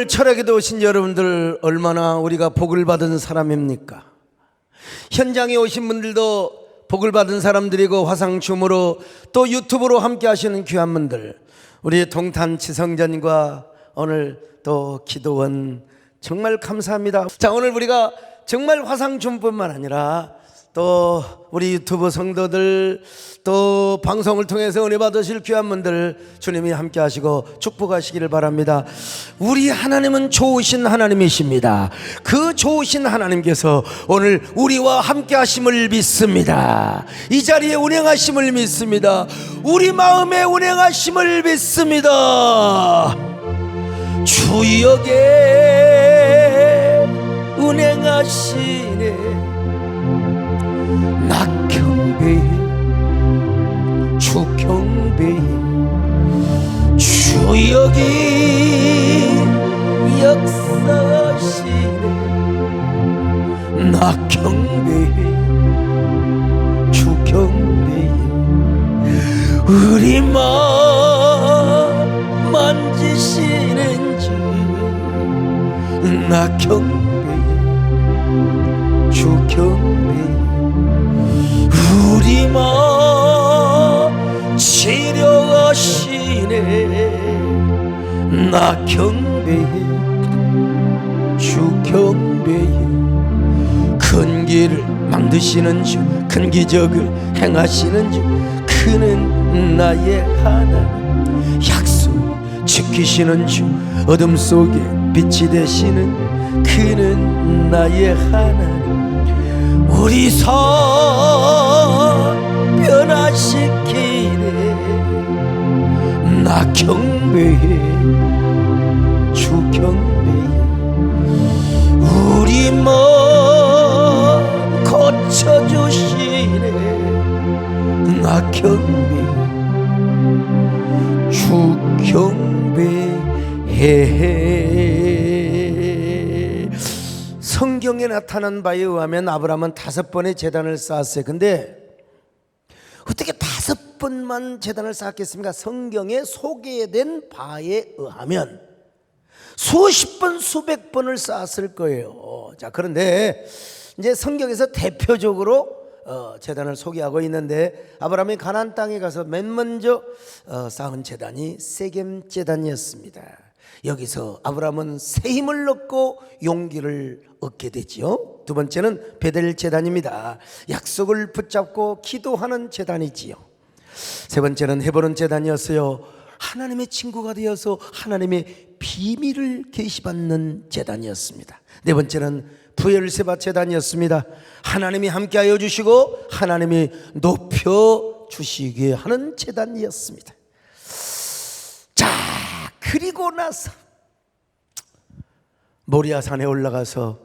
오늘 철학에도 오신 여러분들 얼마나 우리가 복을 받은 사람입니까? 현장에 오신 분들도 복을 받은 사람들이고 화상춤으로 또 유튜브로 함께 하시는 귀한 분들, 우리 동탄치성전과 오늘 또 기도원 정말 감사합니다. 자, 오늘 우리가 정말 화상춤뿐만 아니라 또 우리 유튜브 성도들 또 방송을 통해서 은혜 받으실 귀한 분들 주님이 함께 하시고 축복하시기를 바랍니다. 우리 하나님은 좋으신 하나님이십니다. 그 좋으신 하나님께서 오늘 우리와 함께 하심을 믿습니다. 이 자리에 운행하심을 믿습니다. 우리 마음에 운행하심을 믿습니다. 주역에 운행하시네. 낙경배 주경배 주역이 역사하시네. 낙경배 주경배 우리 마음 만지시는 주. 낙경배 주경배 우리 마음 치료하시네. 낙경배 주경배 큰 길을 만드시는 주, 큰 기적을 행하시는 주, 그는 나의 하나님. 약속 지키시는 주, 어둠 속에 빛이 되시는 그는 나의 하나님. 우리 삶 변화시키네. 낙경배 주경배 우리 마음 고쳐주시네. 낙경배 주경배 성경에 나타난 바에 의하면 아브라함은 5번의 제단을 쌓았어요. 근데 어떻게 5번만 제단을 쌓았겠습니까? 성경에 소개된 바에 의하면 수십 번 수백 번을 쌓았을 거예요. 자, 그런데 이제 성경에서 대표적으로 제단을 소개하고 있는데, 아브라함이 가나안 땅에 가서 맨 먼저 쌓은 제단이 세겜 제단이었습니다. 여기서 아브라함은 새 힘을 얻고 용기를 얻게 되지요. 두 번째는 베델 제단입니다. 약속을 붙잡고 기도하는 제단이지요. 세 번째는 헤브론 제단이었어요. 하나님의 친구가 되어서 하나님의 비밀을 계시받는 제단이었습니다. 네 번째는 브엘세바 제단이었습니다. 하나님이 함께하여 주시고 하나님이 높여 주시게 하는 제단이었습니다. 자, 그리고 나서 모리아 산에 올라가서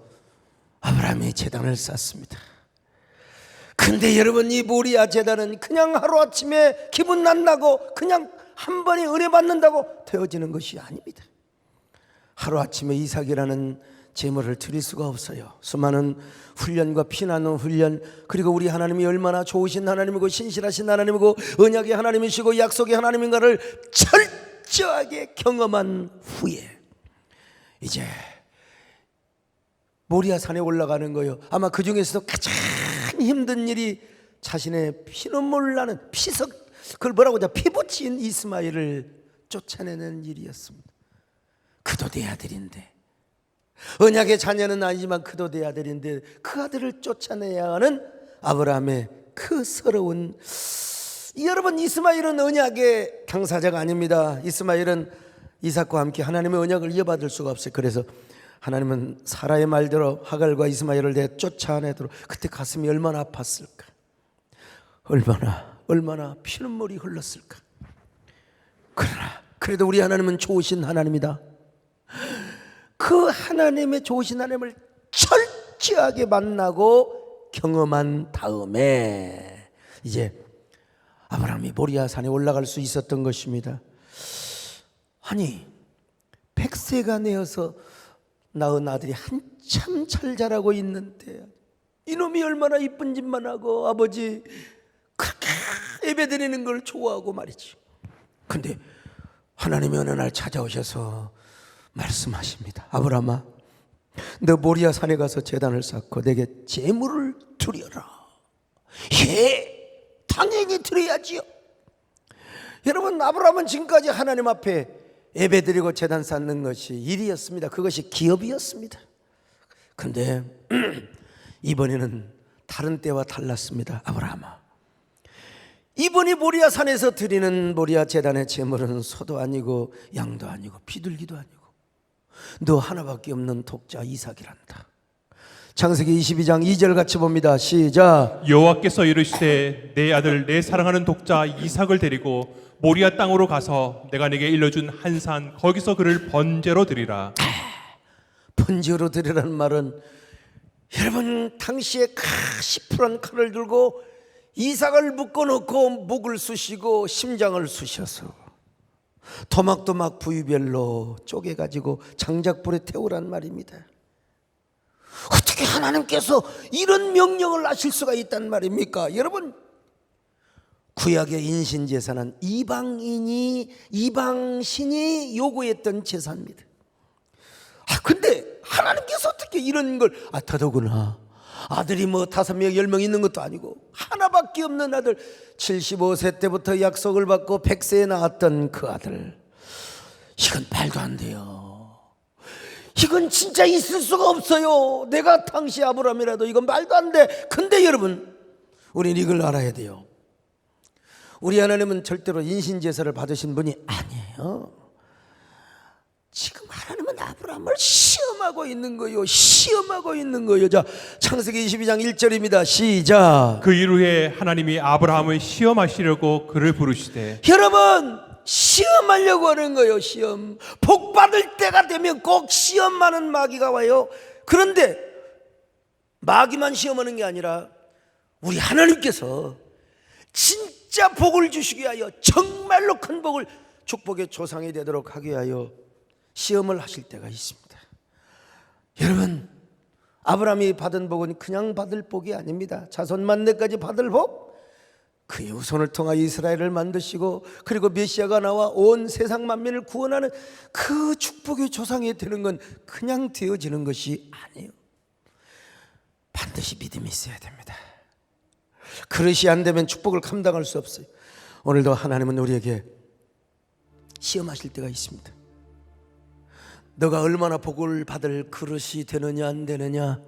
아브라함이 제단을 쌓습니다. 근데 여러분, 이 모리아 제단은 그냥 하루아침에 기분 난다고 그냥 한 번에 은혜 받는다고 되어지는 것이 아닙니다. 하루아침에 이삭이라는 제물을 드릴 수가 없어요. 수많은 훈련과 피나는 훈련, 그리고 우리 하나님이 얼마나 좋으신 하나님이고 신실하신 하나님이고 언약의 하나님이시고 약속의 하나님인가를 철저하게 경험한 후에 이제 모리아 산에 올라가는 거예요. 아마 그 중에서도 가장 힘든 일이 자신의 피눈물 나는 그걸 뭐라고 하죠? 피부치인 이스마엘을 쫓아내는 일이었습니다. 그도 내 아들인데, 언약의 자녀는 아니지만 그도 내 아들인데 그 아들을 쫓아내야 하는 아브라함의 그 서러운. 여러분, 이스마엘은 언약의 당사자가 아닙니다. 이스마엘은 이삭과 함께 하나님의 언약을 이어받을 수가 없어요. 그래서 하나님은 사라의 말대로 하갈과 이스마엘을 쫓아내도록, 그때 가슴이 얼마나 아팠을까, 얼마나 피눈물이 흘렀을까. 그러나 그래도 우리 하나님은 좋으신 하나님이다. 그 하나님의 좋으신 하나님을 철저하게 만나고 경험한 다음에 이제 아브라함이 모리아 산에 올라갈 수 있었던 것입니다. 아니, 100세가 되어서 낳은 아들이 한참 잘 자라고 있는데 이놈이 얼마나 이쁜 짓만 하고 아버지 그렇게 예배드리는 걸 좋아하고 말이지. 근데 하나님이 어느 날 찾아오셔서 말씀하십니다. 아브라함아, 너 모리아 산에 가서 제단을 쌓고 내게 제물을 드려라. 예, 당연히 드려야지요. 여러분, 아브라함은 지금까지 하나님 앞에 예배드리고 제단 쌓는 것이 일이었습니다. 그것이 기업이었습니다. 근데 이번에는 다른 때와 달랐습니다. 아브라함아, 이번이 모리아 산에서 드리는 모리아 제단의 제물은 소도 아니고 양도 아니고 비둘기도 아니고 너 하나밖에 없는 독자 이삭이란다. 창세기 22장 2절 같이 봅니다. 시작. 여호와께서 이르시되 내 아들 내 사랑하는 독자 이삭을 데리고 모리아 땅으로 가서 내가 네게 일러준 한 산 거기서 그를 번제로 드리라. 번제로 드리라는 말은, 여러분, 당시에 시프란 칼을 들고 이삭을 묶어놓고 목을 쑤시고 심장을 쑤셔서 토막토막 부위별로 쪼개가지고 장작불에 태우란 말입니다. 어떻게 하나님께서 이런 명령을 하실 수가 있단 말입니까? 여러분, 구약의 인신제사는 이방신이 요구했던 제사입니다. 근데 하나님께서 어떻게 이런 걸, 더더구나 아들이 뭐 5명 10명 있는 것도 아니고 하나밖에 없는 아들, 75세 때부터 약속을 받고 100세에 낳았던 그 아들, 이건 말도 안 돼요. 이건 진짜 있을 수가 없어요. 내가 당시 아브라함이라도 이건 말도 안 돼. 근데 여러분, 우리는 이걸 알아야 돼요. 우리 하나님은 절대로 인신제사를 받으신 분이 아니에요. 지금 하나님은 아브라함을 시험하고 있는 거예요. 시험하고 있는 거예요. 자, 창세기 22장 1절입니다. 시작. 그 이후에 하나님이 아브라함을 시험하시려고 그를 부르시되. 여러분, 시험하려고 하는 거예요. 시험. 복 받을 때가 되면 꼭 시험 많은 마귀가 와요. 그런데 마귀만 시험하는 게 아니라 우리 하나님께서 진짜 복을 주시기 위하여, 정말로 큰 복을, 축복의 조상이 되도록 하기 위하여 시험을 하실 때가 있습니다. 여러분, 아브라함이 받은 복은 그냥 받을 복이 아닙니다. 자손 만대까지 받을 복, 그의 후손을 통하여 이스라엘을 만드시고 그리고 메시아가 나와 온 세상 만민을 구원하는 그 축복의 조상이 되는 건 그냥 되어지는 것이 아니에요. 반드시 믿음이 있어야 됩니다. 그릇이 안 되면 축복을 감당할 수 없어요. 오늘도 하나님은 우리에게 시험하실 때가 있습니다. 너가 얼마나 복을 받을 그릇이 되느냐 안 되느냐,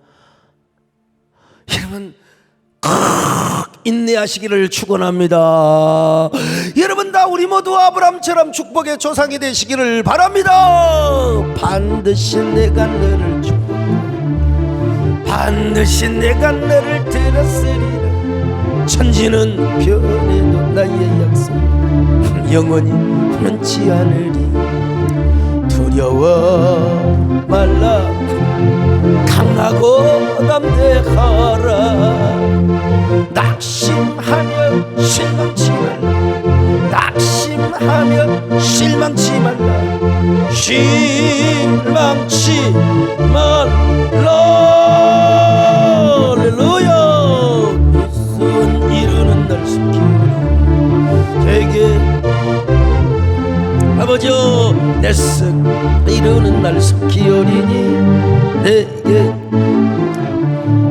여러분, 인내하시기를 축원합니다. 여러분, 다 우리 모두 아브라함처럼 축복의 조상이 되시기를 바랍니다. 반드시 내가 너를 축복하리, 반드시 내가 너를 들었으리라. 천지는 변해도 나의 약속 영원히 변치 않으리. 두려워 말라, 강하고 담대하라. 낙심하며 실망치 말라, 낙심하며 실망치 말라, 실망치 말라. 할렐루야. 손 이루는 날 숨기리 되게 아버지여, 내 sức 이루는 날 숨기오리니 내게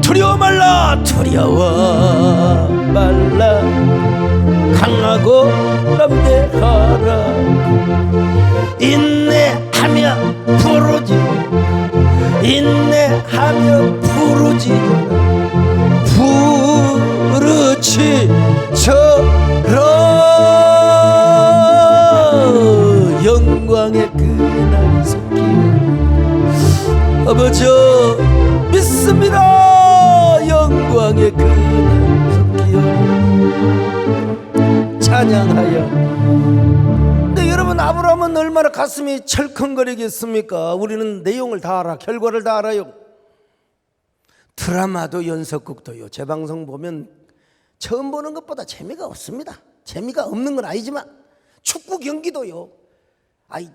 두려워 말라, 두려워 말라, 강하고 담대하라. 인내하며 부르지, 인내하며 부르지, 부르짖어라. 영광의 그날이 섰기에 아버지여 믿습니다. 영광의 그날이 섰기에 찬양하여. 근데 여러분, 아브라함은 얼마나 가슴이 철컹거리겠습니까? 우리는 내용을 다 알아, 결과를 다 알아요. 드라마도 연속극도요, 재방송 보면 처음 보는 것보다 재미가 없습니다. 재미가 없는 건 아니지만 축구 경기도요,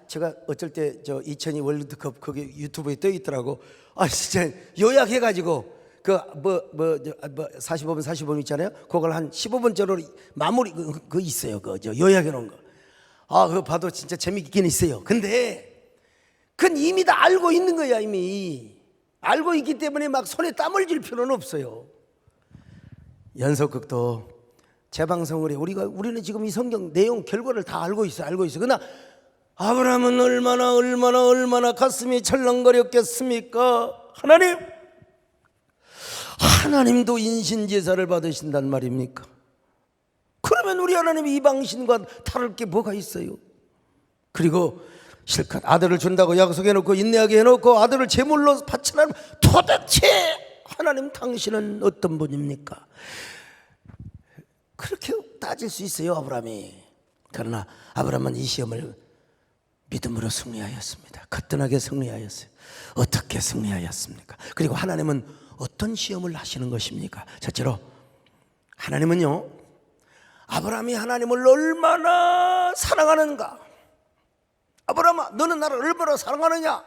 제가 어쩔 때 저 2002 월드컵 그게 유튜브에 떠 있더라고. 진짜 요약해가지고 45분 45분 있잖아요. 그걸 한 15분째로 마무리 그 있어요. 저 요약해 놓은 거. 그거 봐도 진짜 재미있긴 있어요. 근데 그건 이미 다 알고 있는 거야. 이미 알고 있기 때문에 막 손에 땀을 줄 필요는 없어요. 연속극도 재방송을 해. 우리는 지금 이 성경 내용 결과를 다 알고 있어. 그러나 아브라함은 얼마나 가슴이 철렁거렸겠습니까? 하나님도 인신제사를 받으신단 말입니까? 그러면 우리 하나님이 이방신과 다를 게 뭐가 있어요? 그리고 실컷 아들을 준다고 약속해놓고 인내하게 해놓고 아들을 제물로 바치라면 도대체 하나님 당신은 어떤 분입니까? 그렇게 따질 수 있어요, 아브라함이. 그러나 아브라함은 이 시험을 믿음으로 승리하였습니다. 거뜬하게 승리하였어요. 어떻게 승리하였습니까? 그리고 하나님은 어떤 시험을 하시는 것입니까? 첫째로 하나님은요, 아브라함이 하나님을 얼마나 사랑하는가, 아브라함아 너는 나를 얼마나 사랑하느냐,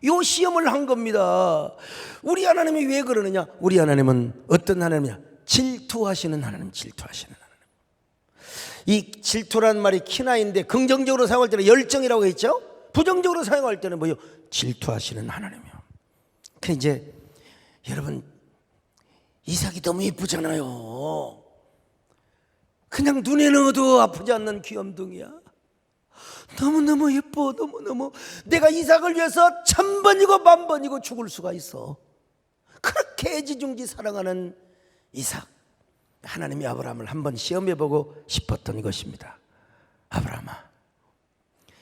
이 시험을 한 겁니다. 우리 하나님이 왜 그러느냐? 우리 하나님은 어떤 하나님이냐? 질투하시는 하나님. 이 질투란 말이 키나인데 긍정적으로 사용할 때는 열정이라고 했죠. 부정적으로 사용할 때는 뭐요? 질투하시는 하나님이요. 그 이제 여러분, 이삭이 너무 예쁘잖아요. 그냥 눈에 넣어도 아프지 않는 귀염둥이야. 너무너무 예뻐. 너무너무. 내가 이삭을 위해서 1000번이고 10,000번이고 죽을 수가 있어. 그렇게 애지중지 사랑하는 이삭. 하나님이 아브라함을 한번 시험해보고 싶었던 것입니다. 아브라함아,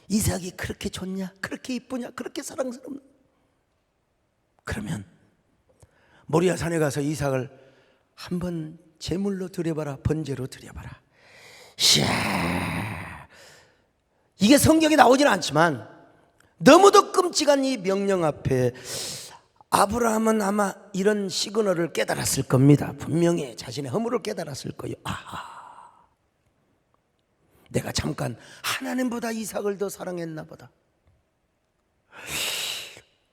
이삭이 그렇게 좋냐? 그렇게 이쁘냐? 그렇게 사랑스럽냐? 그러면 모리아 산에 가서 이삭을 한번 제물로 드려봐라. 번제로 드려봐라. 이게 성경에 나오지는 않지만 너무도 끔찍한 이 명령 앞에 아브라함은 아마 이런 시그널을 깨달았을 겁니다. 분명히 자신의 허물을 깨달았을 거예요. 내가 잠깐 하나님보다 이삭을 더 사랑했나 보다.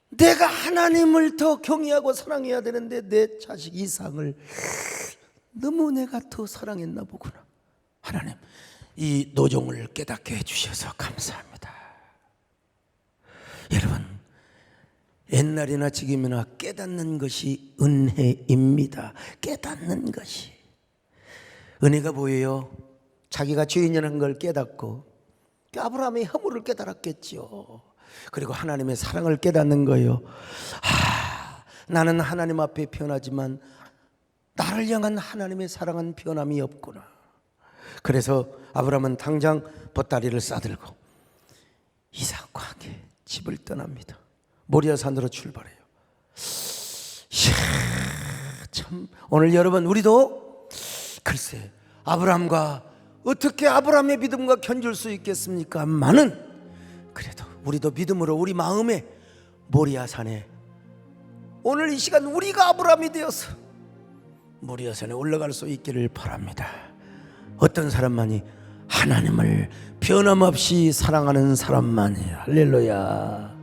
내가 하나님을 더 경외하고 사랑해야 되는데 내 자식 이삭을 너무 내가 더 사랑했나 보구나. 하나님, 이 노종을 깨닫게 해주셔서 감사합니다. 여러분, 옛날이나 지금이나 깨닫는 것이 은혜입니다. 깨닫는 것이. 은혜가 뭐예요? 자기가 죄인이라는 걸 깨닫고 아브라함의 허물을 깨달았겠죠. 그리고 하나님의 사랑을 깨닫는 거예요. 나는 하나님 앞에 변하지만 나를 향한 하나님의 사랑은 변함이 없구나. 그래서 아브라함은 당장 보따리를 싸들고 이삭과 함께 집을 떠납니다. 모리아 산으로 출발해요. 참, 오늘 여러분, 우리도 글쎄 아브라함과 어떻게 아브라함의 믿음과 견줄 수 있겠습니까? 많은, 그래도 우리도 믿음으로 우리 마음에 모리아 산에 오늘 이 시간 우리가 아브라함이 되어서 모리아 산에 올라갈 수 있기를 바랍니다. 어떤 사람만이? 하나님을 변함없이 사랑하는 사람만이. 할렐루야.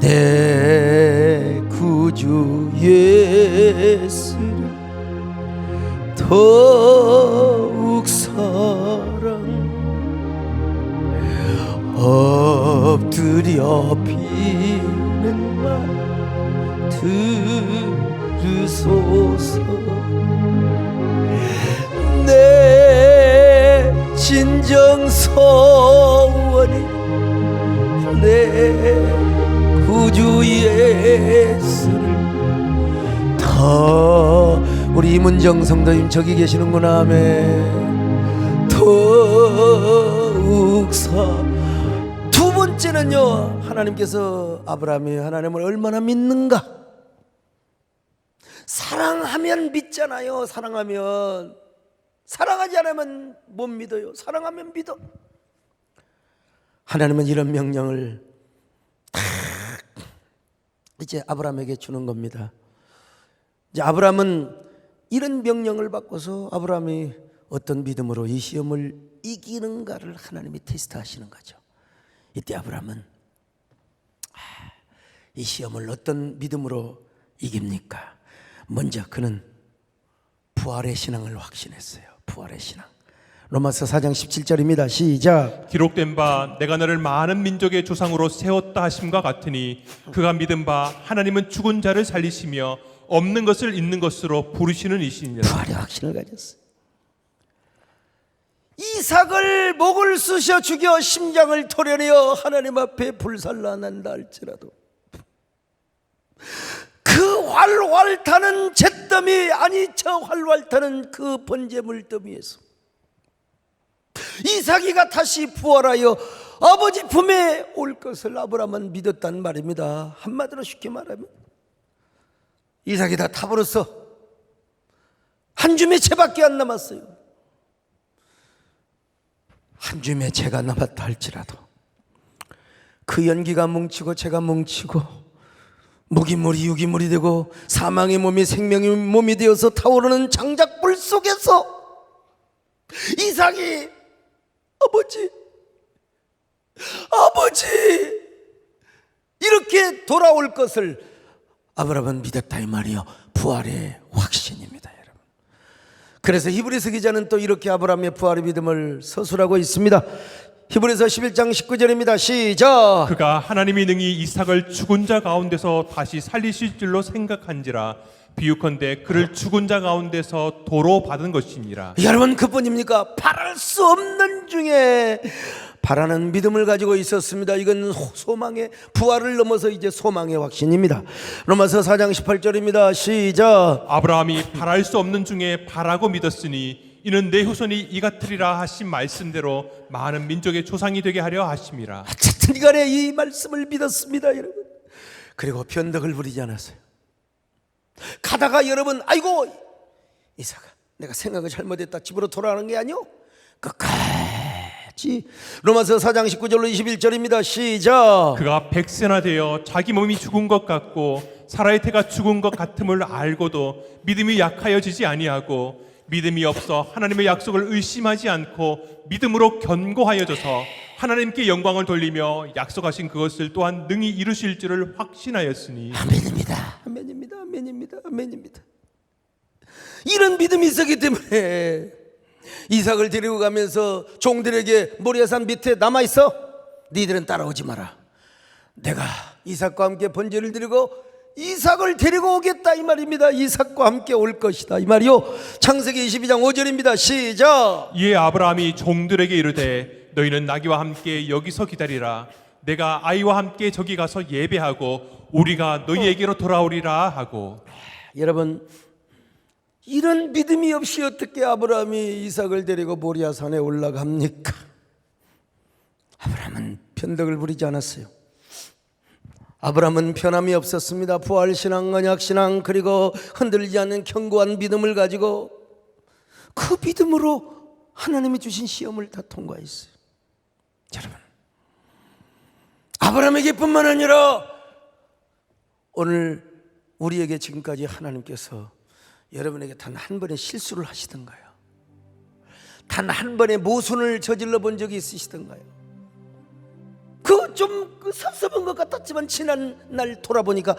내 구주 예수를 더욱 사랑 엎드려 비는 말 들으소서. 내 진정 소원이 내 구주 예수를 더, 우리 이문정 성도님 저기 계시는구나. 아멘. 더욱 두 번째는요, 하나님께서 아브라함이 하나님을 얼마나 믿는가. 사랑하면 믿잖아요. 사랑하지 않으면 못 믿어요. 사랑하면 믿어. 하나님은 이런 명령을 이제 아브라함에게 주는 겁니다. 이제 아브라함은 이런 명령을 받고서 아브라함이 어떤 믿음으로 이 시험을 이기는가를 하나님이 테스트하시는 거죠. 이때 아브라함은 이 시험을 어떤 믿음으로 이깁니까? 먼저 그는 부활의 신앙을 확신했어요. 부활의 신앙. 로마서 4장 17절입니다. 시작. 기록된 바 내가 너를 많은 민족의 조상으로 세웠다 하심과 같으니 그가 믿은 바 하나님은 죽은 자를 살리시며 없는 것을 있는 것으로 부르시는 이시니라. 부활의 확신을 가졌어요. 이삭을 목을 쑤셔 죽여 심장을 토려내어 하나님 앞에 불살라난다 할지라도 그 활활 타는 잿더미, 아니 저 활활 타는 그 번제물 더미에서 이삭이가 다시 부활하여 아버지 품에 올 것을 아브라함은 믿었단 말입니다. 한마디로 쉽게 말하면 이삭이 다 타버렸어. 한 줌의 채밖에 안 남았어요. 한 줌의 채가 남았다 할지라도 그 연기가 뭉치고 채가 뭉치고 무기물이 유기물이 되고 사망의 몸이 생명의 몸이 되어서 타오르는 장작불 속에서 이삭이 아버지 이렇게 돌아올 것을 아브라함은 믿었다 이 말이요. 부활의 확신입니다, 여러분. 그래서 히브리서 기자는 또 이렇게 아브라함의 부활의 믿음을 서술하고 있습니다. 히브리서 11장 19절입니다. 시작. 그가 하나님이 능히 이삭을 죽은 자 가운데서 다시 살리실 줄로 생각한지라 비유컨대 그를 죽은 자 가운데서 도로 받은 것이니라. 여러분, 그뿐입니까? 바랄 수 없는 중에 바라는 믿음을 가지고 있었습니다. 이건 소망의 부활을 넘어서 이제 소망의 확신입니다. 로마서 4장 18절입니다. 시작. 아브라함이 바랄 수 없는 중에 바라고 믿었으니 이는 내 후손이 이 같으리라 하신 말씀대로 많은 민족의 조상이 되게 하려 하심이라. 어쨌든 간에 이 말씀을 믿었습니다, 여러분. 그리고 변덕을 부리지 않았어요. 가다가 여러분, 아이고 이삭아, 내가 생각을 잘못했다, 집으로 돌아가는 게 아니오. 끝까지. 로마서 4장 19절로 21절입니다. 시작. 그가 백세나 되어 자기 몸이 죽은 것 같고 사라의 태가 죽은 것 같음을 알고도 믿음이 약하여지지 아니하고 믿음이 없어 하나님의 약속을 의심하지 않고 믿음으로 견고하여져서 하나님께 영광을 돌리며 약속하신 그것을 또한 능히 이루실 줄을 확신하였으니. 아멘입니다. 아멘입니다. 아멘입니다. 아멘입니다. 이런 믿음이 있었기 때문에 이삭을 데리고 가면서 종들에게 모리아산 밑에 남아있어, 니들은 따라오지 마라, 내가 이삭과 함께 번제를 드리고 이삭을 데리고 오겠다 이 말입니다. 이삭과 함께 올 것이다 이 말이요. 창세기 22장 5절입니다. 시작. 이에 아브라함이 종들에게 이르되 너희는 나귀와 함께 여기서 기다리라. 내가 아이와 함께 저기 가서 예배하고 우리가 너희에게로 돌아오리라 하고. 여러분, 이런 믿음이 없이 어떻게 아브라함이 이삭을 데리고 모리아산에 올라갑니까? 아브라함은 변덕을 부리지 않았어요. 아브라함은 변함이 없었습니다. 부활신앙, 언약신앙, 그리고 흔들리지 않는 견고한 믿음을 가지고 그 믿음으로 하나님이 주신 시험을 다 통과했어요. 여러분, 아브라함에게뿐만 아니라 오늘 우리에게 지금까지 하나님께서 여러분에게 단 한 번의 실수를 하시던가요? 단 한 번의 모순을 저질러 본 적이 있으시던가요? 좀 섭섭한 것 같았지만 지난 날 돌아보니까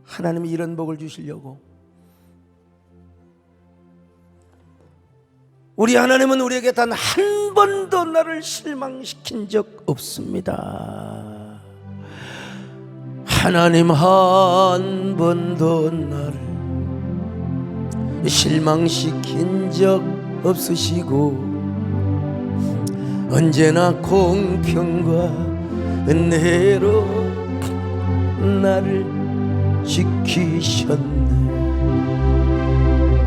하나님이 이런 복을 주시려고. 우리 하나님은 우리에게 단 한 번도 나를 실망시킨 적 없습니다. 하나님 한 번도 나를 실망시킨 적 없으시고 언제나 공평과 은혜로 나를 지키셨네.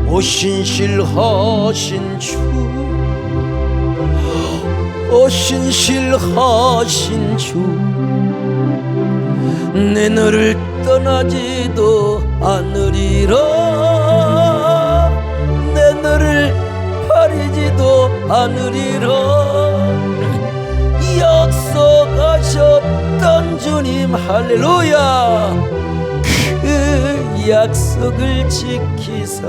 오신실하신 주, 오신실하신 주, 내 너를 떠나지도 않으리라. 내 너를 버리지도 않으리라. 약속하셨던 주님, 할렐루야, 그 약속을 지키사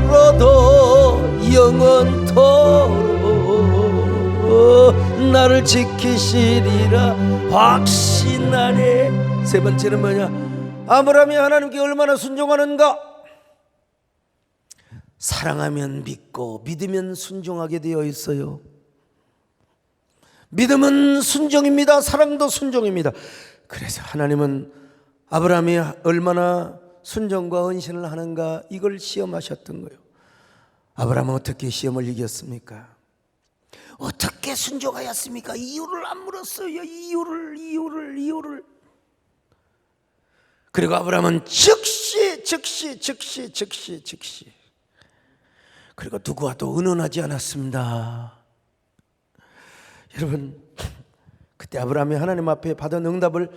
영원토록 영원토록 나를 지키시리라 확신하네. 세 번째는 뭐냐? 아브라함이 하나님께 얼마나 순종하는가? 사랑하면 믿고 믿으면 순종하게 되어 있어요. 믿음은 순종입니다. 사랑도 순종입니다. 그래서 하나님은 아브라함이 얼마나 순종과 헌신을 하는가 이걸 시험하셨던 거예요. 아브라함은 어떻게 시험을 이겼습니까? 어떻게 순종하였습니까? 이유를 안 물었어요. 이유를. 그리고 아브라함은 즉시 그리고 누구와도 의논하지 않았습니다. 여러분, 그때 아브라함이 하나님 앞에 받은 응답을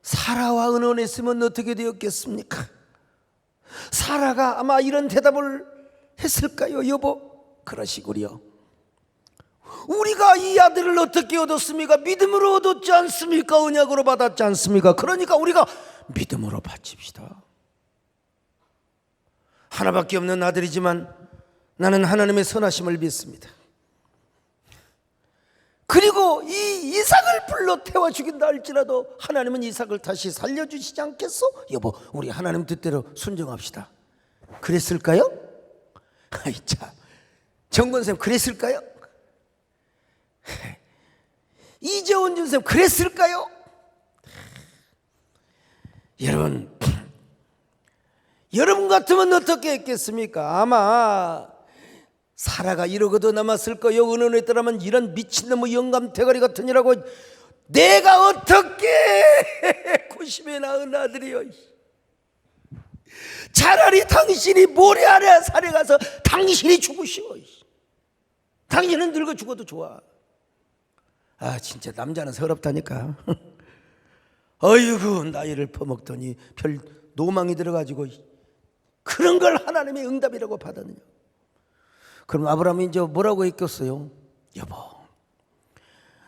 사라와 의논했으면 어떻게 되었겠습니까? 사라가 아마 이런 대답을 했을까요? 여보, 그러시구려. 우리가 이 아들을 어떻게 얻었습니까? 믿음으로 얻었지 않습니까? 언약으로 받았지 않습니까? 그러니까 우리가 믿음으로 바칩시다. 하나밖에 없는 아들이지만 나는 하나님의 선하심을 믿습니다. 그리고 이 이삭을 불러 태워 죽인다 할지라도 하나님은 이삭을 다시 살려주시지 않겠어? 여보, 우리 하나님 뜻대로 순종합시다. 그랬을까요? 아이 참, 정권쌤 그랬을까요? 이재원 준쌤 그랬을까요? 여러분 같으면 어떻게 했겠습니까? 아마 사라가 이러고도 남았을 거요. 의논했더라면 이런 미친놈의 영감 대가리 같은 이라고 내가 어떻게 90에 낳은 아들이요. 차라리 당신이 모래 아래 산에 가서 당신이 죽으시오. 당신은 늙어 죽어도 좋아. 아 진짜 남자는 서럽다니까. 어이구 나이를 퍼먹더니 별 노망이 들어가지고 그런 걸 하나님의 응답이라고 받았느냐. 그럼 아브라함이 이제 뭐라고 했겠어요? 여보,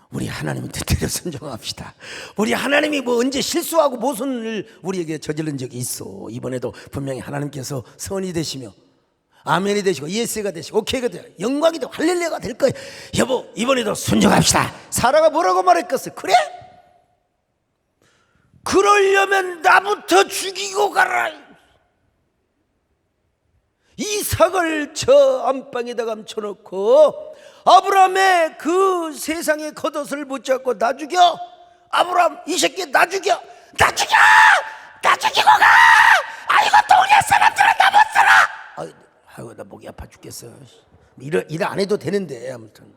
우리 하나님 뜻대로 순종합시다. 우리 하나님이 뭐 언제 실수하고 모순을 우리에게 저지른 적이 있어. 이번에도 분명히 하나님께서 선이 되시며 아멘이 되시고 예스가 되시고 오케이가 되고 영광이 되고 할렐루야가 될 거예요. 여보, 이번에도 순종합시다. 사라가 뭐라고 말했겠어요? 그래? 그러려면 나부터 죽이고 가라. 이삭을 저 안방에다 감춰놓고 아브라함의 그 세상의 겉옷을 붙잡고 나 죽여. 아브라함 이 새끼 나 죽여. 나 죽이고 가. 아이고 동네 사람들은 나 못 살아. 아이고 나 목이 아파 죽겠어. 일 안 해도 되는데. 아무튼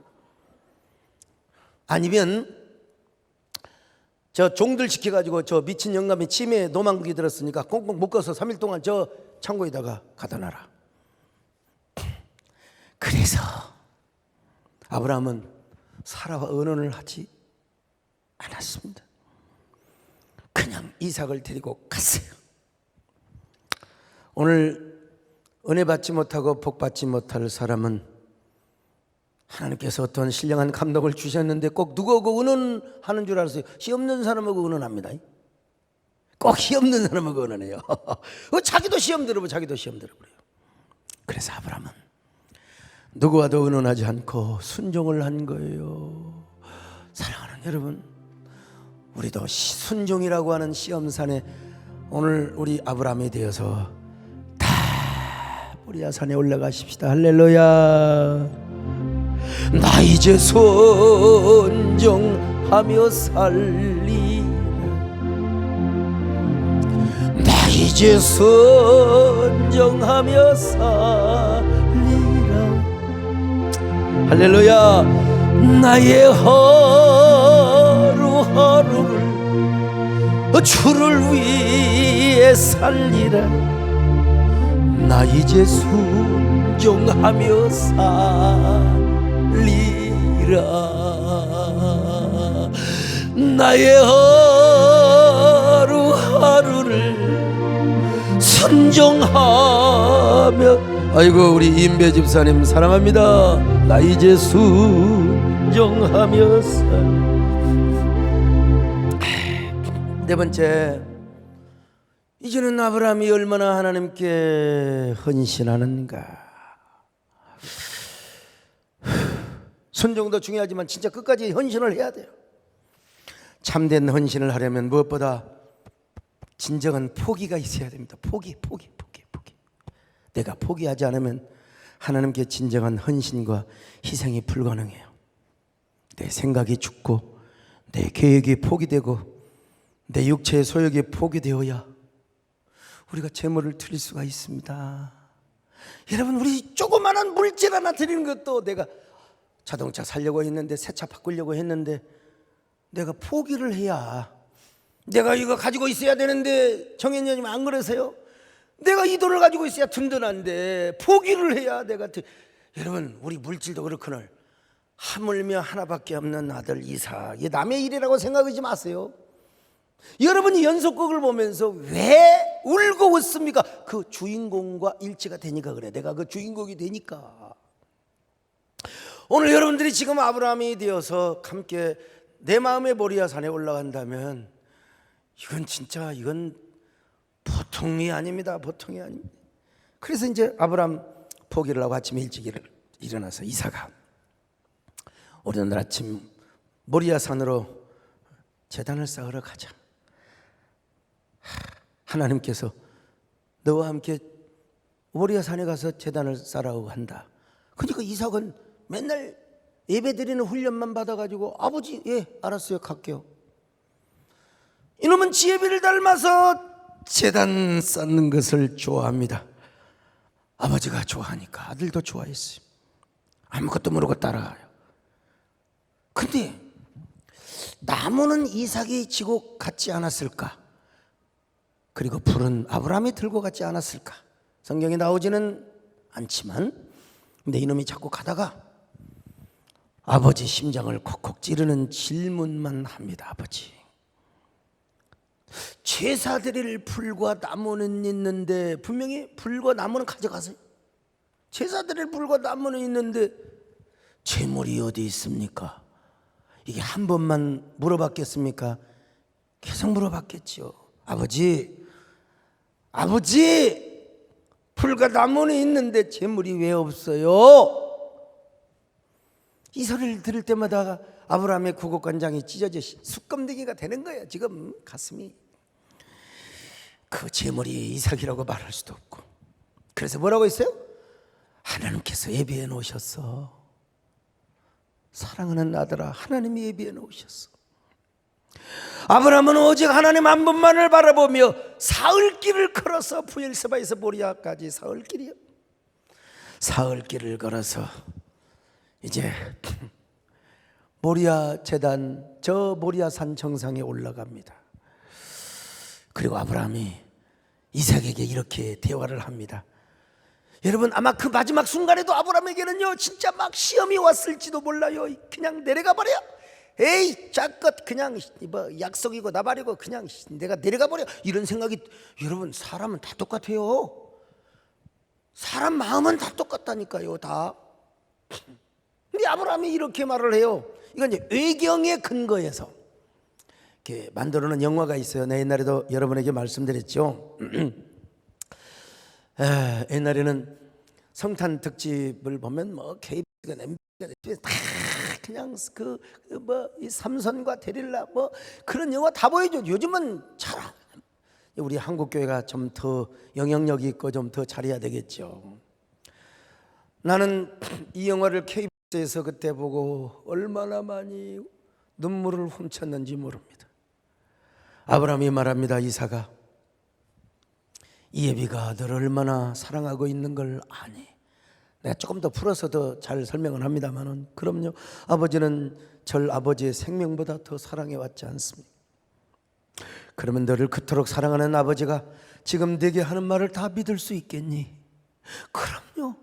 아니면 저 종들 시켜가지고 저 미친 영감이 치매에 노망기 들었으니까 꽁꽁 묶어서 3일 동안 저 창고에다가 갖다 놔라. 그래서 아브라함은 사라와 의논을 하지 않았습니다. 그냥 이삭을 데리고 갔어요. 오늘 은혜 받지 못하고 복 받지 못할 사람은 하나님께서 어떤 신령한 감동을 주셨는데 꼭 누구하고 의논하는 줄 알았어요. 시 없는 사람하고 의논합니다. 꼭 시 없는 사람하고 의논해요. 자기도 시험 들어보고 자기도 시험 들어버려요. 그래서 아브라함은 누구와도 의논하지 않고 순종을 한 거예요. 사랑하는 여러분, 우리도 순종이라고 하는 시험산에 오늘 우리 아브라함에 대해서 다 모리아 산에 올라가십시다. 할렐루야. 나 이제 순종하며 살리라. 나 이제 순종하며 살리라. 할렐루야. 나의 하루하루를 주를 위해 살리라. 나 이제 순종하며 살리라. 나의 하루하루를 순종하며. 아이고 우리 임배 집사님 사랑합니다. 나 이제 순종하며 네 번째, 이제는 아브라함이 얼마나 하나님께 헌신하는가. 순종도 중요하지만 진짜 끝까지 헌신을 해야 돼요. 참된 헌신을 하려면 무엇보다 진정한 포기가 있어야 됩니다. 포기. 내가 포기하지 않으면 하나님께 진정한 헌신과 희생이 불가능해요. 내 생각이 죽고 내 계획이 포기되고 내 육체의 소욕이 포기되어야 우리가 재물을 드릴 수가 있습니다. 여러분, 우리 조그마한 물질 하나 드리는 것도 내가 자동차 사려고 했는데, 새 차 바꾸려고 했는데 내가 포기를 해야, 내가 이거 가지고 있어야 되는데, 정현녀님 안 그러세요? 내가 이 돈을 가지고 있어야 든든한데 포기를 해야 내가 여러분, 우리 물질도 그렇거늘 하물며 하나밖에 없는 아들 이삭, 이게 남의 일이라고 생각하지 마세요. 여러분이 연속극을 보면서 왜 울고 웃습니까? 그 주인공과 일치가 되니까 그래. 내가 그 주인공이 되니까. 오늘 여러분들이 지금 아브라함이 되어서 함께 내 마음의 모리아 산에 올라간다면 이건 보통이 아닙니다. 보통이 아닙니다. 그래서 이제 아브라함 포기를 하고 아침에 일찍 일어나서 이삭아, 오늘 아침 모리아 산으로 제단을 쌓으러 가자. 하나님께서 너와 함께 모리아 산에 가서 제단을 쌓으라고 한다. 그러니까 이삭은 맨날 예배드리는 훈련만 받아가지고 아버지, 예, 알았어요, 갈게요. 이놈은 지혜비를 닮아서 제단 쌓는 것을 좋아합니다. 아버지가 좋아하니까 아들도 좋아했어요. 아무것도 모르고 따라가요. 근데 나무는 이삭이 지고 갔지 않았을까? 그리고 불은 아브라함이 들고 갔지 않았을까? 성경에 나오지는 않지만, 근데 이놈이 자꾸 가다가 아버지 심장을 콕콕 찌르는 질문만 합니다. 아버지, 제사 드릴 불과 나무는 있는데, 분명히 불과 나무는 가져가세요. 제사 드릴 불과 나무는 있는데 재물이 어디 있습니까? 이게 한 번만 물어봤겠습니까? 계속 물어봤겠죠. 아버지, 불과 나무는 있는데 재물이 왜 없어요? 이 소리를 들을 때마다 아브라함의 구곡간장이 찢어져 숯검대기가 되는 거예요. 지금 가슴이. 그 재물이 이삭이라고 말할 수도 없고. 그래서 뭐라고 했어요? 하나님께서 예비해 놓으셨어. 사랑하는 아들아, 하나님이 예비해 놓으셨어. 아브라함은 오직 하나님 한 분만을 바라보며 사흘길을 걸어서 부엘세바에서 모리아까지 사흘길이요. 사흘길을 걸어서 이제 모리아 제단, 저 모리아 산 정상에 올라갑니다. 그리고 아브라함이 이삭에게 이렇게 대화를 합니다. 여러분, 아마 그 마지막 순간에도 아브라함에게는요, 진짜 막 시험이 왔을지도 몰라요. 그냥 내려가 버려. 에이, 작것, 그냥 뭐 약속이고 나발이고 그냥 내가 내려가 버려. 이런 생각이, 여러분, 사람은 다 똑같아요. 사람 마음은 다 똑같다니까요, 다. 근데 아브라함이 이렇게 말을 해요. 이건 이제 외경의 근거에서 이렇게 만들어놓은 영화가 있어요. 내 옛날에도 여러분에게 말씀드렸죠. 옛날에는 성탄 특집을 보면 뭐 KBS가 MBC가 다 그냥 이 삼선과 데릴라 뭐 그런 영화 다 보여줘. 요즘은 잘 우리 한국 교회가 좀 더 영향력이 있고 좀 더 잘해야 되겠죠. 나는 이 영화를 KBS에서 그때 보고 얼마나 많이 눈물을 훔쳤는지 모릅니다. 아브라함이 말합니다. 이삭아, 이예비가 너를 얼마나 사랑하고 있는 걸 아니? 내가 조금 더 풀어서 더 잘 설명을 합니다만은, 그럼요, 아버지는 절 아버지의 생명보다 더 사랑해 왔지 않습니까? 그러면 너를 그토록 사랑하는 아버지가 지금 네게 하는 말을 다 믿을 수 있겠니? 그럼요.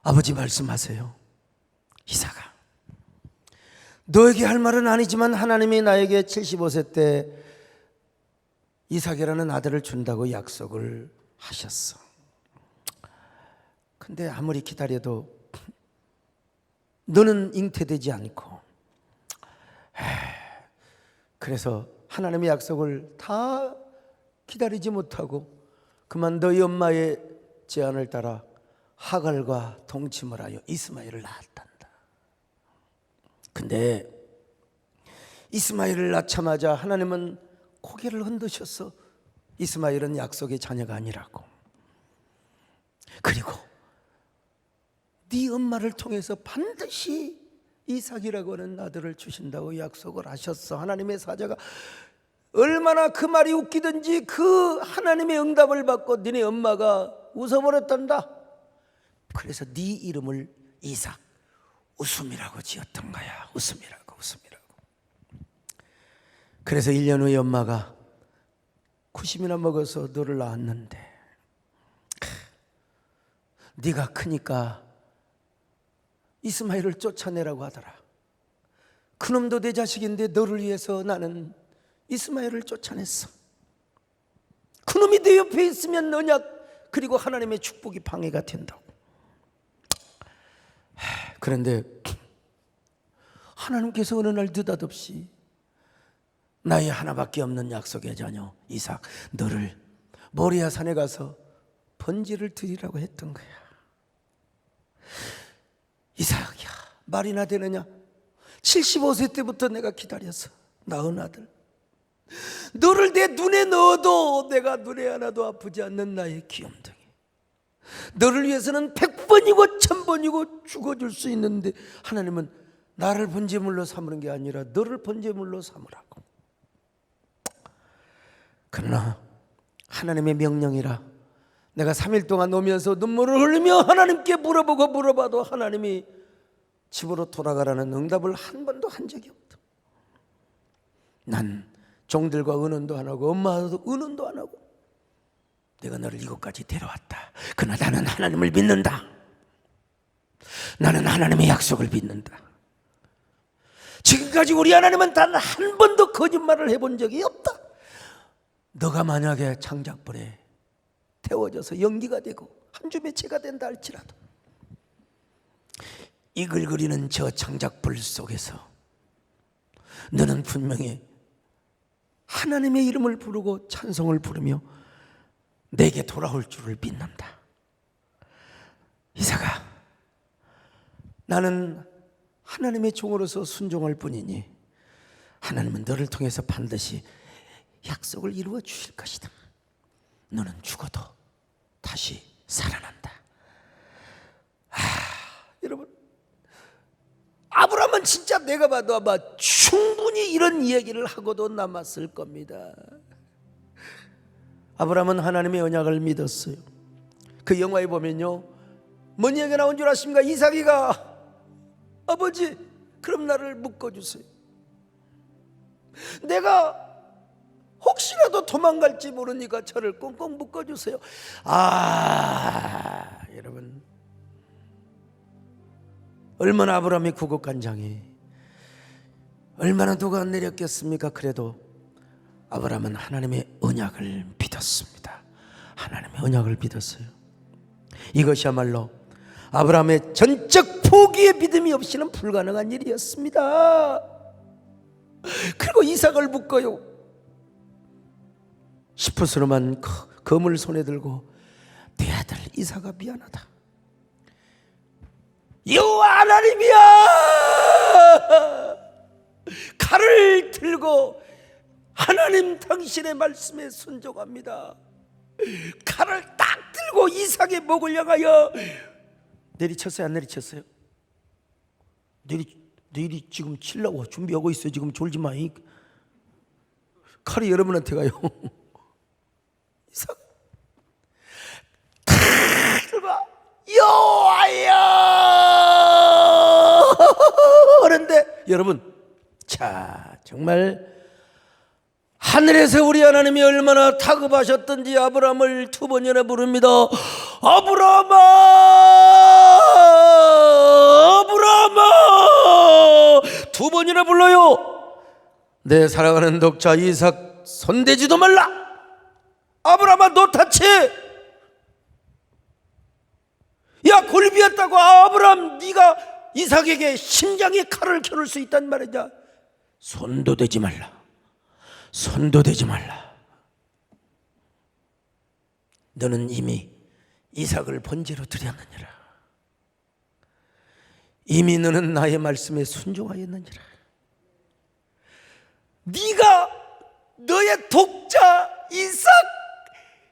아버지 말씀하세요. 이삭아, 너에게 할 말은 아니지만 하나님이 나에게 75세 때 이삭이라는 아들을 준다고 약속을 하셨어. 근데 아무리 기다려도 너는 잉태되지 않고, 그래서 하나님의 약속을 다 기다리지 못하고 그만 너희 엄마의 제안을 따라 하갈과 동침을 하여 이스마엘을 낳았단다. 근데 이스마엘을 낳자마자 하나님은 고개를 흔드셨어. 이스마엘은 약속의 자녀가 아니라고. 그리고 네 엄마를 통해서 반드시 이삭이라고 하는 아들을 주신다고 약속을 하셨어. 하나님의 사자가 얼마나 그 말이 웃기든지 그 하나님의 응답을 받고 너네 엄마가 웃어버렸단다. 그래서 네 이름을 이삭, 웃음이라고 지었던 거야. 웃음이라고. 그래서 1년 후에 엄마가 90이나 먹어서 너를 낳았는데 네가 크니까 이스마엘을 쫓아내라고 하더라. 그놈도 내 자식인데 너를 위해서 나는 이스마엘을 쫓아냈어. 그놈이 내 옆에 있으면 언약 그리고 하나님의 축복이 방해가 된다고. 그런데 하나님께서 어느 날 느닷없이 나의 하나밖에 없는 약속의 자녀 이삭, 너를 모리아 산에 가서 번제를 드리라고 했던 거야. 이삭이야, 말이나 되느냐? 75세 때부터 내가 기다려서 낳은 아들, 너를 내 눈에 넣어도 내가 눈에 하나도 아프지 않는 나의 귀염둥이, 너를 위해서는 100번이고 1000번이고 죽어줄 수 있는데 하나님은 나를 번제물로 삼는 게 아니라 너를 번제물로 삼으라고. 그러나 하나님의 명령이라 내가 3일 동안 오면서 눈물을 흘리며 하나님께 물어봐도 하나님이 집으로 돌아가라는 응답을 한 번도 한 적이 없다. 난 종들과 의논도 안 하고 엄마도 의논도 안 하고 내가 너를 이곳까지 데려왔다. 그러나 나는 하나님을 믿는다. 나는 하나님의 약속을 믿는다. 지금까지 우리 하나님은 단 한 번도 거짓말을 해본 적이 없다. 너가 만약에 창작불에 태워져서 연기가 되고 한 줌의 채가 된다 할지라도 이글거리는 저 창작불 속에서 너는 분명히 하나님의 이름을 부르고 찬송을 부르며 내게 돌아올 줄을 믿는다. 이삭아, 나는 하나님의 종으로서 순종할 뿐이니 하나님은 너를 통해서 반드시 약속을 이루어 주실 것이다. 너는 죽어도 다시 살아난다. 여러분, 아브라함은 진짜 내가 봐도 아마 충분히 이런 이야기를 하고도 남았을 겁니다. 아브라함은 하나님의 언약을 믿었어요. 그 영화에 보면요, 뭔 이야기가 나온 줄 아십니까? 이삭이가 아버지, 그럼 나를 묶어주세요. 내가 혹시라도 도망갈지 모르니까 저를 꽁꽁 묶어주세요. 여러분, 얼마나 아브라함의 구국간장이 얼마나 도가 내렸겠습니까? 그래도 아브라함은 하나님의 언약을 믿었습니다. 하나님의 언약을 믿었어요. 이것이야말로 아브라함의 전적 포기의 믿음이 없이는 불가능한 일이었습니다. 그리고 이삭을 묶어요. 시프스로만 검을 손에 들고 내 아들 이삭아 미안하다. 여호와 하나님이야, 칼을 들고 하나님 당신의 말씀에 순종합니다. 칼을 딱 들고 이삭의 목을 향하여 내리쳤어요? 안 내리쳤어요? 내리 지금 치려고 준비하고 있어요. 지금 졸지 마. 칼이 여러분한테 가요. 이삭 칼 들고 여호와여 그런데 여러분, 자, 정말 하늘에서 우리 하나님이 얼마나 다급하셨던지 아브라함을 2번이나 부릅니다. 아브라함아, 아브라함아, 2번이나 불러요. 내 사랑하는 독자 이삭 손대지도 말라. 아브라함아, 너 다치. 야, 골비였다고. 아브라함, 네가 이삭에게 심장에 칼을 겨눌 수 있단 말이냐. 손도 대지 말라. 손도 대지 말라. 너는 이미 이삭을 번제로 드렸느니라. 이미 너는 나의 말씀에 순종하였느니라. 네가 너의 독자 이삭,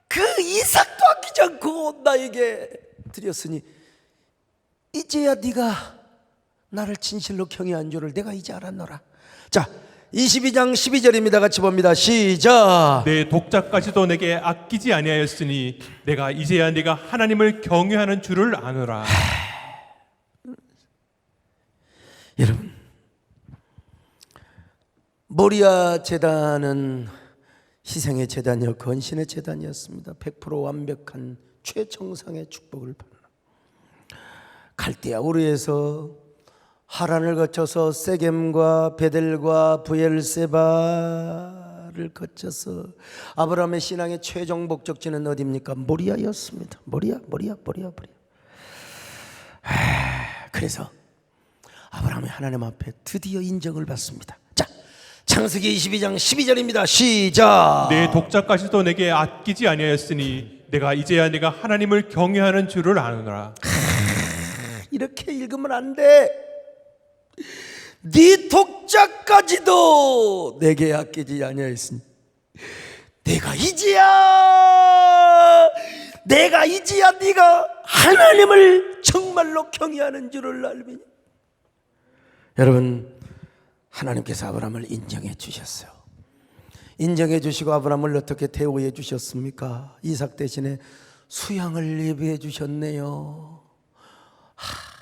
그 이삭도 아끼지 않고 나에게 드렸으니 이제야 네가 나를 진실로 경외한 줄을 내가 이제 알았노라. 자, 22장 12절입니다. 같이 봅니다. 시작. 내 독자까지도 내게 아끼지 아니하였으니 내가 이제야 네가 하나님을 경외하는 줄을 아노라. 여러분, 모리아 제단은 희생의 제단이요 건신의 제단이었습니다. 100% 완벽한 최정상의 축복을 받는 갈대아 우르에서 하란을 거쳐서 세겜과 베델과 부엘세바를 거쳐서 아브라함의 신앙의 최종 목적지는 어디입니까? 모리아였습니다. 모리아. 그래서 아브라함이 하나님 앞에 드디어 인정을 받습니다. 자, 창세기 22장 12절입니다. 시작. 내 독자까지도 내게 아끼지 아니하였으니 내가 이제야 네가 하나님을 경외하는 줄을 아노라. 이렇게 읽으면 안 돼. 네 독자까지도 내게 아끼지 아니하였으니 내가 이제야 네가 하나님을 정말로 경외하는 줄을 알미니. 여러분, 하나님께서 아브라함을 인정해 주셨어요. 인정해 주시고 아브라함을 어떻게 대우해 주셨습니까? 이삭 대신에 수양을 예비해 주셨네요.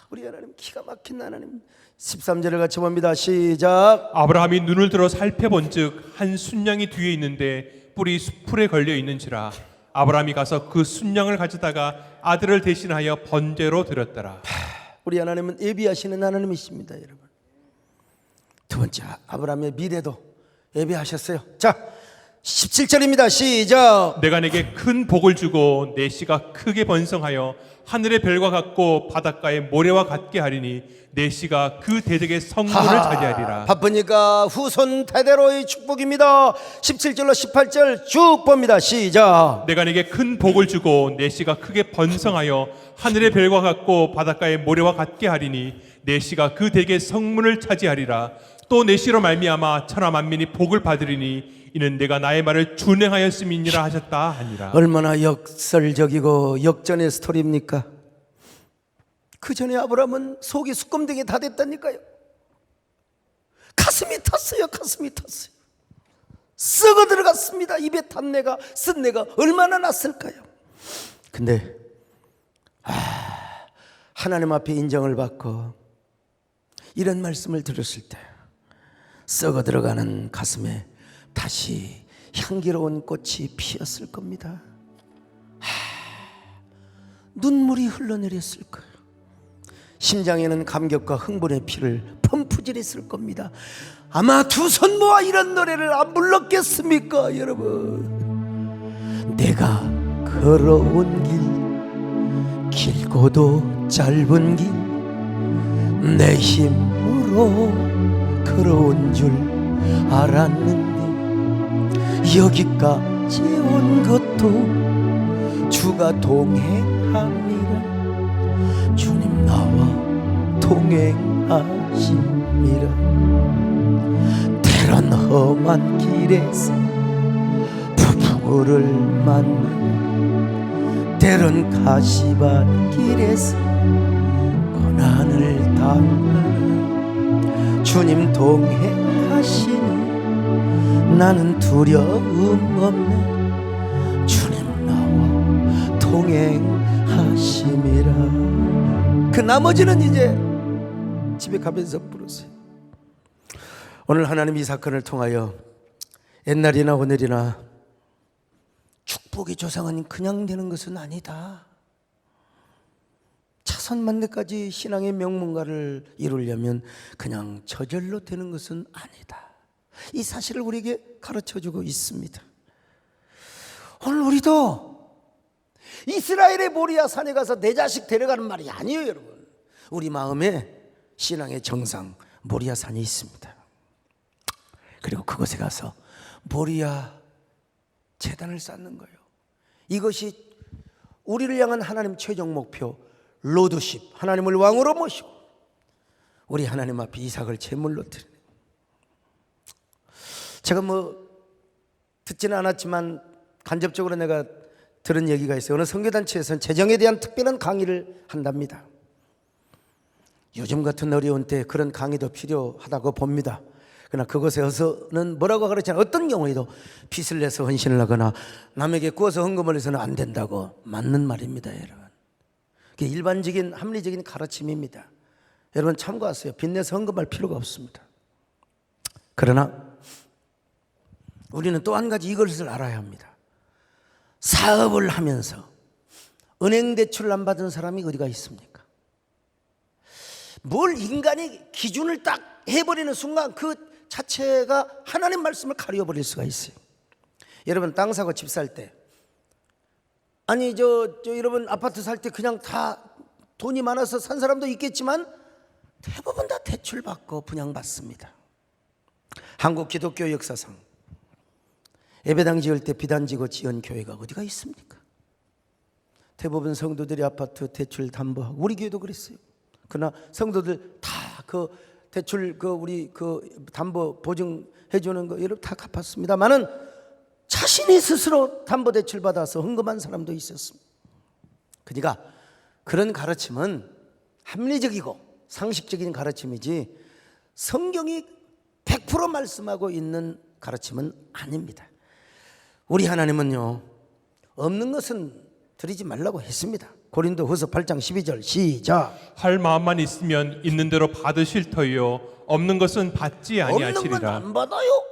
우리 하나님 기가 막힌 하나님. 13절을 같이 봅니다. 시작. 아브라함이 눈을 들어 살펴본즉 한 순양이 뒤에 있는데 뿔이 수풀에 걸려 있는지라. 아브라함이 가서 그 순양을 가져다가 아들을 대신하여 번제로 드렸더라. 우리 하나님은 예비하시는 하나님이십니다, 여러분. 두 번째, 아브라함의 미래도 예비하셨어요. 자, 17절입니다. 시작. 내가 내게 큰 복을 주고 내 씨가 크게 번성하여 하늘의 별과 같고 바닷가의 모래와 같게 하리니 내 씨가 그 대적의 성문을 차지하리라. 바쁘니까 후손 대대로의 축복입니다. 17절로 18절 쭉 봅니다. 시작. 내가 내게 큰 복을 주고 내 씨가 크게 번성하여 하늘의 별과 같고 바닷가의 모래와 같게 하리니 내 씨가 그 대적의 성문을 차지하리라. 또 내 씨로 말미암아 천하 만민이 복을 받으리니 이는 내가 나의 말을 준행하였음이니라 하셨다 하니라. 얼마나 역설적이고 역전의 스토리입니까? 그 전에 아브라함은 속이 수검댕이 다 됐다니까요. 가슴이 탔어요. 썩어 들어갔습니다. 입에 탄 내가, 쓴 내가 얼마나 났을까요? 근데 하나님 앞에 인정을 받고 이런 말씀을 들었을 때 썩어 들어가는 가슴에 다시 향기로운 꽃이 피었을 겁니다. 눈물이 흘러내렸을 거예요. 심장에는 감격과 흥분의 피를 펌프질했을 겁니다. 아마 두 손 모아 이런 노래를 안 불렀겠습니까, 여러분? 내가 걸어온 길, 길고도 짧은 길, 내 힘으로 걸어온 줄 알았는데 여기까지 온 것도 주가 동행함이라. 주님 나와 동행하심이라. 때론 험한 길에서 부부를 만나, 때론 가시밭 길에서 고난을 당하나 주님 동행하시니 나는 두려움 없네. 주님 나와 동행하심이라. 그 나머지는 이제 집에 가면서 부르세요. 오늘 하나님 이 사건을 통하여 옛날이나 오늘이나 축복의 조상은 그냥 되는 것은 아니다. 차선만대까지 신앙의 명문가를 이루려면 그냥 저절로 되는 것은 아니다. 이 사실을 우리에게 가르쳐주고 있습니다. 오늘 우리도 이스라엘의 모리아 산에 가서 내 자식 데려가는 말이 아니에요, 여러분. 우리 마음에 신앙의 정상 모리아 산이 있습니다. 그리고 그곳에 가서 모리아 제단을 쌓는 거예요. 이것이 우리를 향한 하나님 최종 목표, 로드십, 하나님을 왕으로 모시고 우리 하나님 앞에 이삭을 제물로 드리는. 제가 듣지는 않았지만 간접적으로 내가 들은 얘기가 있어요. 어느 선교단체에서는 재정에 대한 특별한 강의를 한답니다. 요즘 같은 어려운 때 그런 강의도 필요하다고 봅니다. 그러나 그곳에서는 뭐라고 가르치냐, 어떤 경우에도 빚을 내서 헌신을 하거나 남에게 구워서 헌금을 해서는 안 된다고. 맞는 말입니다, 여러분. 그게 일반적인 합리적인 가르침입니다. 여러분 참고하세요. 빚 내서 헌금할 필요가 없습니다. 그러나 우리는 또 한 가지 이것을 알아야 합니다. 사업을 하면서 은행 대출을 안 받은 사람이 어디가 있습니까? 뭘 인간이 기준을 딱 해버리는 순간 그 자체가 하나님 말씀을 가려버릴 수가 있어요. 여러분 땅 사고 집 살 때, 아니 여러분 아파트 살 때 그냥 다 돈이 많아서 산 사람도 있겠지만 대부분 다 대출 받고 분양받습니다. 한국 기독교 역사상 예배당 지을 때 비단 지고 지은 교회가 어디가 있습니까? 대부분 성도들이 아파트 대출 담보하고, 우리 교회도 그랬어요. 그러나 성도들 다 그 대출 우리 담보 보증해 주는 거 여러분 다 갚았습니다만은 자신이 스스로 담보 대출 받아서 헌금한 사람도 있었습니다. 그러니까 그런 가르침은 합리적이고 상식적인 가르침이지 성경이 100% 말씀하고 있는 가르침은 아닙니다. 우리 하나님은요, 없는 것은 드리지 말라고 했습니다. 고린도후서 8장 12절 시작. 할 마음만 있으면 있는 대로 받으실 터이요 없는 것은 받지 없는 건 아니하시리라. 안 받아요.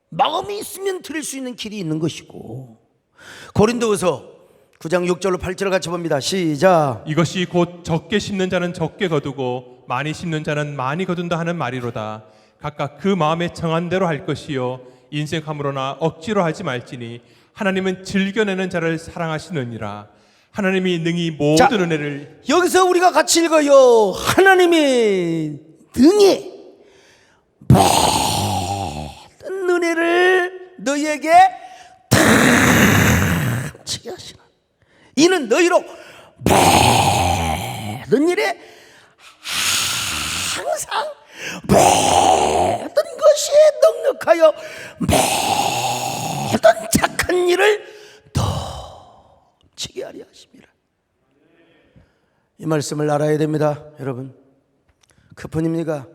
마음이 있으면 드릴 수 있는 길이 있는 것이고. 고린도후서 9장 6절로 8절을 같이 봅니다. 시작. 이것이 곧 적게 심는 자는 적게 거두고 많이 심는 자는 많이 거둔다 하는 말이로다. 각각 그 마음에 정한 대로 할 것이요 인색함으로나 억지로 하지 말지니 하나님은 즐겨내는 자를 사랑하시느니라. 하나님이 능히 모든 자, 은혜를. 여기서 우리가 같이 읽어요. 하나님이 능히 모든 은혜를 너희에게 탐치게 하시나. 이는 너희로 모든 일에 항상 모든 것이 넉넉하여 모든 착한 일을 넘치게 하려 하십니다. 이 말씀을 알아야 됩니다, 여러분. 그뿐입니까?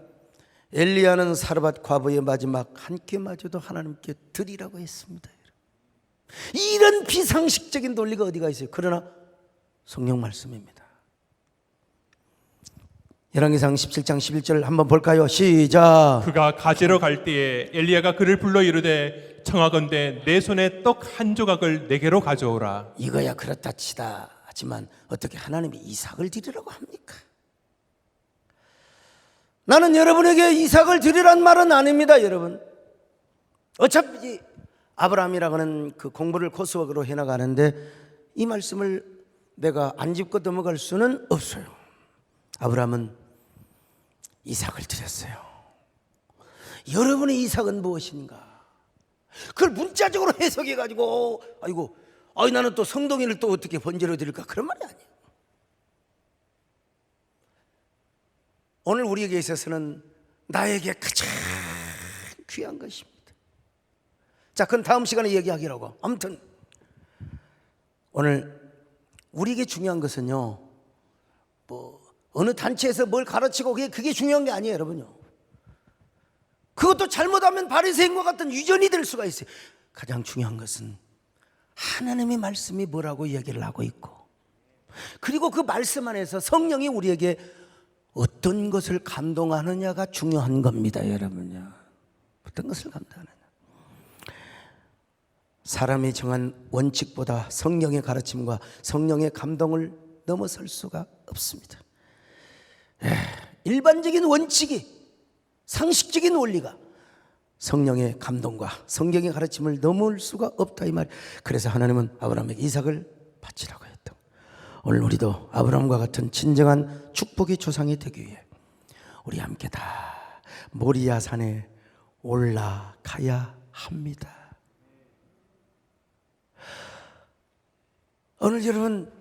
엘리야는 사르밧 과부의 마지막 한 끼마저도 하나님께 드리라고 했습니다. 이런 비상식적인 논리가 어디가 있어요? 그러나 성경 말씀입니다. 열왕기상 17장 11절 한번 볼까요? 시작. 그가 가제로 갈 때에 엘리야가 그를 불러 이르되 청하건대 내 손에 떡 한 조각을 내게로 가져오라. 이거야 그렇다 치다 하지만 어떻게 하나님이 이삭을 드리라고 합니까? 나는 여러분에게 이삭을 드리란 말은 아닙니다, 여러분. 어차피 아브라함이라고는 그 공부를 코스웍으로 해나가는데 이 말씀을 내가 안 짚고 넘어갈 수는 없어요. 아브라함은 이삭을 드렸어요. 여러분의 이삭은 무엇인가? 그걸 문자적으로 해석해가지고 나는 또 성동인을 또 어떻게 번제로 드릴까? 그런 말이 아니에요. 오늘 우리에게 있어서는 나에게 가장 귀한 것입니다. 자, 그건 다음 시간에 얘기하기로 하고, 아무튼 오늘 우리에게 중요한 것은요, 어느 단체에서 뭘 가르치고 그게 중요한 게 아니에요, 여러분요. 그것도 잘못하면 바리새인과 같은 유전이 될 수가 있어요. 가장 중요한 것은 하나님의 말씀이 뭐라고 얘기를 하고 있고, 그리고 그 말씀 안에서 성령이 우리에게 어떤 것을 감동하느냐가 중요한 겁니다, 여러분요. 어떤 것을 감동하느냐. 사람이 정한 원칙보다 성령의 가르침과 성령의 감동을 넘어설 수가 없습니다. 일반적인 원칙이, 상식적인 원리가 성령의 감동과 성경의 가르침을 넘을 수가 없다, 이 말. 그래서 하나님은 아브라함에게 이삭을 바치라고 했다. 오늘 우리도 아브라함과 같은 진정한 축복의 조상이 되기 위해 우리 함께 다 모리아 산에 올라가야 합니다. 오늘 여러분,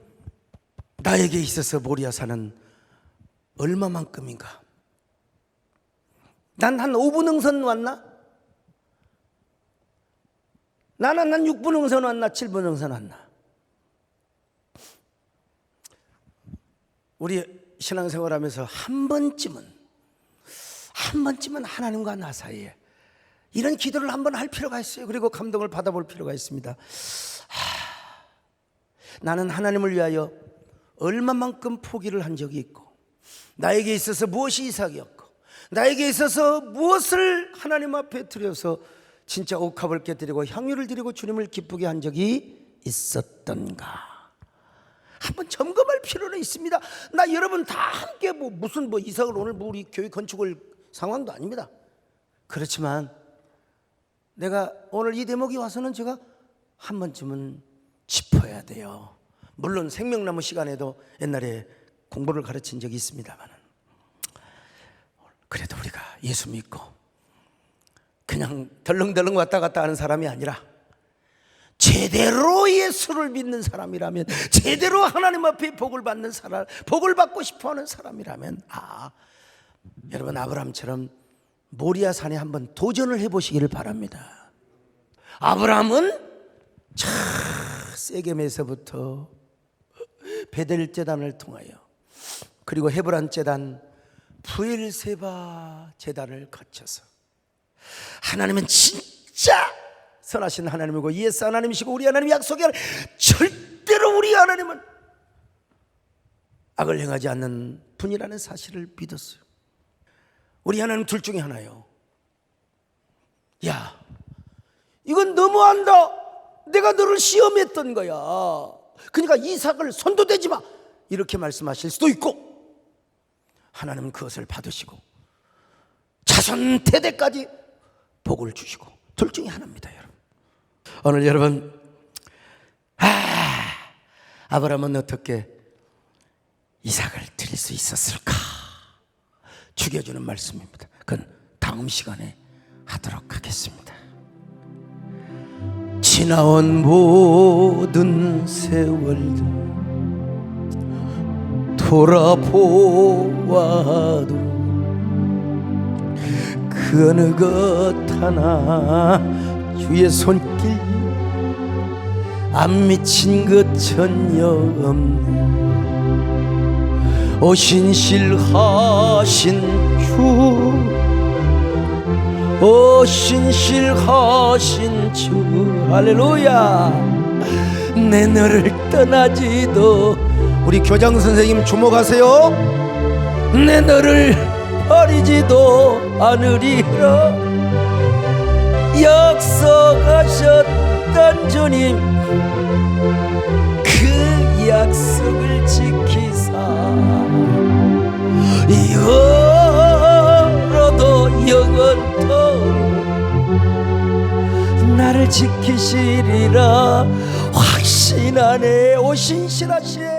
나에게 있어서 모리아 산은 얼마만큼인가? 난 한 5분 응선 왔나? 난 6분 응선 왔나 7분 응선 왔나. 우리 신앙생활하면서 한 번쯤은 하나님과 나 사이에 이런 기도를 한번 할 필요가 있어요. 그리고 감동을 받아볼 필요가 있습니다. 나는 하나님을 위하여 얼마만큼 포기를 한 적이 있고, 나에게 있어서 무엇이 이삭이었고, 나에게 있어서 무엇을 하나님 앞에 드려서 진짜 옥합을 깨뜨리고 향유를 드리고 주님을 기쁘게 한 적이 있었던가. 한번 점검할 필요는 있습니다. 나 여러분 다 함께 무슨 이삭을 오늘 우리 교회 건축을 상황도 아닙니다. 그렇지만 내가 오늘 이 대목이 와서는 제가 한 번쯤은 짚어야 돼요. 물론 생명나무 시간에도 옛날에 공부를 가르친 적이 있습니다만, 그래도 우리가 예수 믿고 그냥 덜렁덜렁 왔다 갔다 하는 사람이 아니라 제대로 예수를 믿는 사람이라면, 제대로 하나님 앞에 복을 받는 사람, 복을 받고 싶어하는 사람이라면, 여러분 아브라함처럼 모리아 산에 한번 도전을 해보시기를 바랍니다. 아브라함은 세겜에서부터 베델 제단을 통하여, 그리고 헤브론 제단, 부엘세바 제단을 거쳐서, 하나님은 진짜 선하신 하나님이고 예스 하나님이시고 우리 하나님 약속이 절대로 우리 하나님은 악을 행하지 않는 분이라는 사실을 믿었어요. 우리 하나님 둘 중에 하나요. 야, 이건 너무한다. 내가 너를 시험했던 거야. 그러니까 이삭을 손도 대지 마. 이렇게 말씀하실 수도 있고, 하나님은 그것을 받으시고 자손 대대까지 복을 주시고, 둘 중에 하나입니다. 여러분, 오늘 여러분, 아브라함은 어떻게 이삭을 드릴 수 있었을까? 죽여주는 말씀입니다. 그건 다음 시간에 하도록 하겠습니다. 지나온 모든 세월들 돌아보아도 그 어느 것 하나 주의 손길 안 미친 것 전혀 없네. 오신실하신 주, 오신실하신 주, 할렐루야. 내 너를 떠나지도, 우리 교장 선생님 주목하세요. 내 너를 버리지도 않으리라. 약속하셨던 주님, 그 약속을 지키사 영원토록 영원토록 나를 지키시리라 확신하네. 오신실하시네.